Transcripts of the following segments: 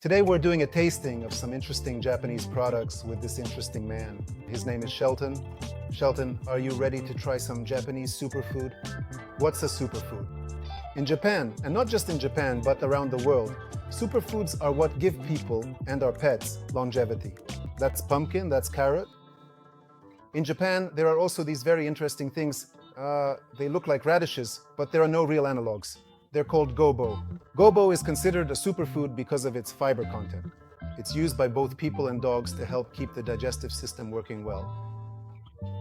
Today we're doing a tasting of some interesting Japanese products with this interesting man. His name is Shelton. Shelton, are you ready to try some Japanese superfood? What's a superfood? In Japan, and not just in Japan, but around the world, superfoods are what give people and our pets longevity. That's pumpkin, that's carrot. In Japan, there are also these very interesting things. They look like radishes, but there are no real analogs. They're called gobo. Gobo is considered a superfood because of its fiber content. It's used by both people and dogs to help keep the digestive system working well.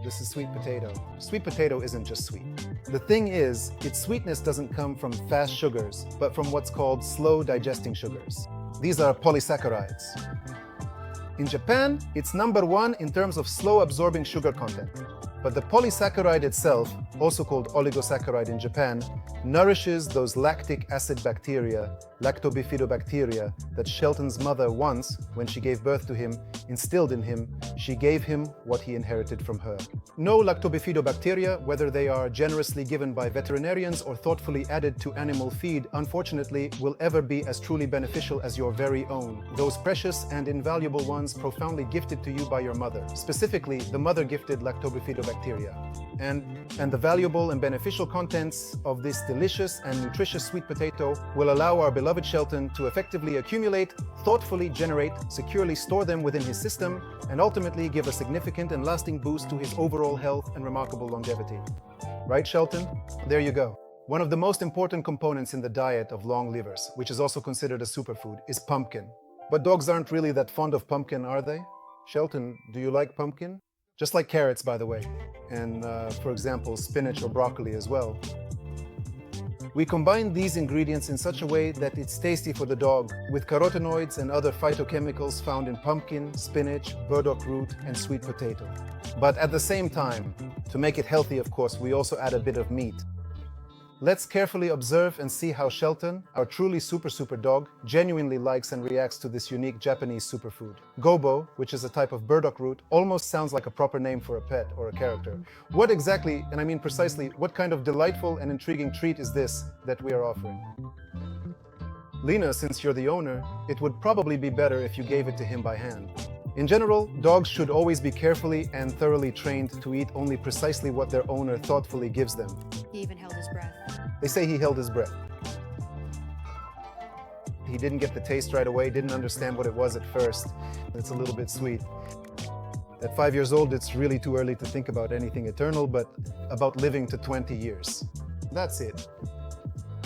This is sweet potato. Sweet potato isn't just sweet. The thing is, its sweetness doesn't come from fast sugars, but from what's called slow digesting sugars. These are polysaccharides. In Japan, it's number one in terms of slow absorbing sugar content. But the polysaccharide itself, also called oligosaccharide in Japan, nourishes those lactic acid bacteria, lactobifidobacteria, that Shelton's mother once, when she gave birth to him, instilled in him. She gave him what he inherited from her. No lactobifidobacteria, whether they are generously given by veterinarians or thoughtfully added to animal feed, unfortunately, will ever be as truly beneficial as your very own. Those precious and invaluable ones profoundly gifted to you by your mother. Specifically, the mother-gifted lactobifidobacteria. And the valuable and beneficial contents of this delicious and nutritious sweet potato will allow our beloved Shelton to effectively accumulate, thoughtfully generate, securely store them within his system, and ultimately give a significant and lasting boost to his overall health and remarkable longevity. Right, Shelton? There you go. One of the most important components in the diet of long livers, which is also considered a superfood, is pumpkin. But dogs aren't really that fond of pumpkin, are they? Shelton, do you like pumpkin? Just like carrots, by the way, and for example, spinach or broccoli as well. We combine these ingredients in such a way that it's tasty for the dog, with carotenoids and other phytochemicals found in pumpkin, spinach, burdock root, and sweet potato. But at the same time, to make it healthy, of course, we also add a bit of meat. Let's carefully observe and see how Shelton, our truly super dog, genuinely likes and reacts to this unique Japanese superfood. Gobo, which is a type of burdock root, almost sounds like a proper name for a pet or a character. What exactly, and I mean precisely, what kind of delightful and intriguing treat is this that we are offering? Lena, since you're the owner, it would probably be better if you gave it to him by hand. In general, dogs should always be carefully and thoroughly trained to eat only precisely what their owner thoughtfully gives them. He even held his breath. They say he held his breath. He didn't get the taste right away, didn't understand what it was at first. It's a little bit sweet. At 5 years old, it's really too early to think about anything eternal, but about living to 20 years. That's it.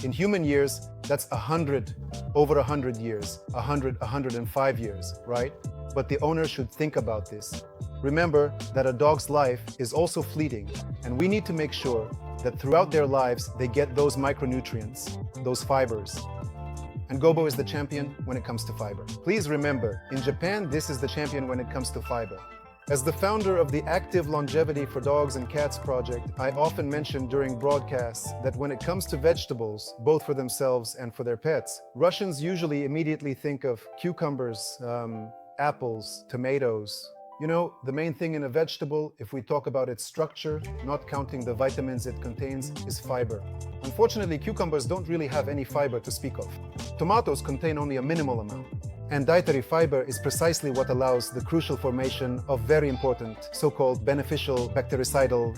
In human years, that's 100, over 100 years, 105 years, right? But the owner should think about this. Remember that a dog's life is also fleeting, and we need to make sure that throughout their lives, they get those micronutrients, those fibers. And Gobo is the champion when it comes to fiber. Please remember, in Japan, this is the champion when it comes to fiber. As the founder of the Active Longevity for Dogs and Cats project, I often mention during broadcasts that when it comes to vegetables, both for themselves and for their pets, Russians usually immediately think of cucumbers, apples, tomatoes. You know, the main thing in a vegetable, if we talk about its structure, not counting the vitamins it contains, is fiber. Unfortunately, cucumbers don't really have any fiber to speak of. Tomatoes contain only a minimal amount. And dietary fiber is precisely what allows the crucial formation of very important so-called beneficial bactericidal,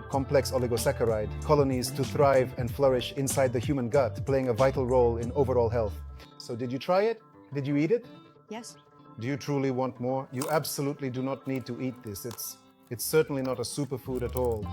complex oligosaccharide colonies to thrive and flourish inside the human gut, playing a vital role in overall health. So did you try it? Did you eat it? Yes. Do you truly want more? You absolutely do not need to eat this. It's certainly not a superfood at all.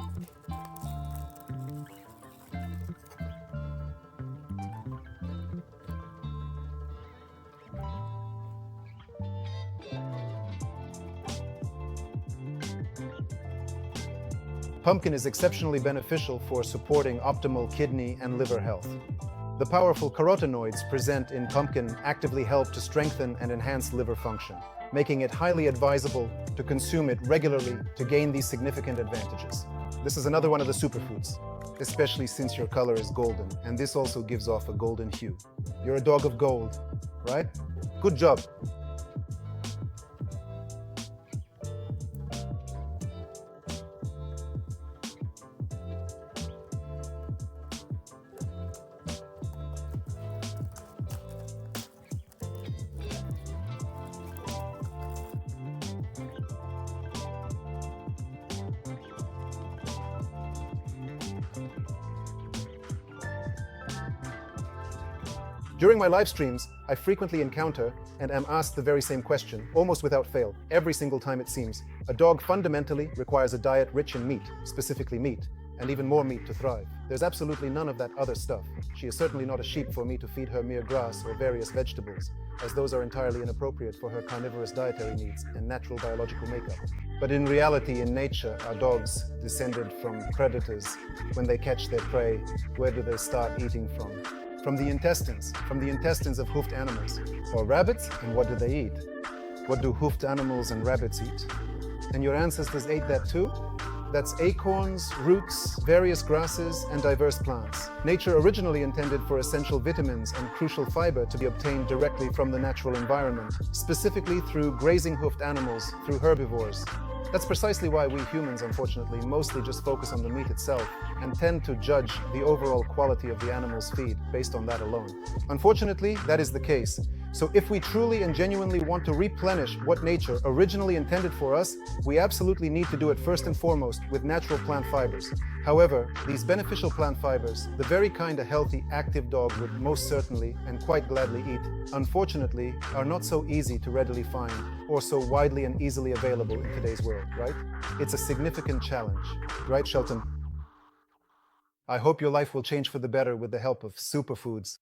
Pumpkin is exceptionally beneficial for supporting optimal kidney and liver health. The powerful carotenoids present in pumpkin actively help to strengthen and enhance liver function, making it highly advisable to consume it regularly to gain these significant advantages. This is another one of the superfoods, especially since your color is golden, and this also gives off a golden hue. You're a dog of gold, right? Good job. During my live streams, I frequently encounter and am asked the very same question, almost without fail, every single time it seems. A dog fundamentally requires a diet rich in meat, specifically meat, and even more meat to thrive. There's absolutely none of that other stuff. She is certainly not a sheep for me to feed her mere grass or various vegetables, as those are entirely inappropriate for her carnivorous dietary needs and natural biological makeup. But in reality, in nature, are dogs descended from predators? When they catch their prey, where do they start eating from? From the intestines of hoofed animals. Or rabbits, and what do they eat? What do hoofed animals and rabbits eat? And your ancestors ate that too? That's acorns, roots, various grasses, and diverse plants. Nature originally intended for essential vitamins and crucial fiber to be obtained directly from the natural environment, specifically through grazing hoofed animals, through herbivores. That's precisely why we humans, unfortunately, mostly just focus on the meat itself and tend to judge the overall quality of the animal's feed based on that alone. Unfortunately, that is the case. So if we truly and genuinely want to replenish what nature originally intended for us, we absolutely need to do it first and foremost with natural plant fibers. However, these beneficial plant fibers, the very kind a healthy, active dog would most certainly and quite gladly eat, unfortunately, are not so easy to readily find or so widely and easily available in today's world, right? It's a significant challenge, right, Shelton? I hope your life will change for the better with the help of superfoods.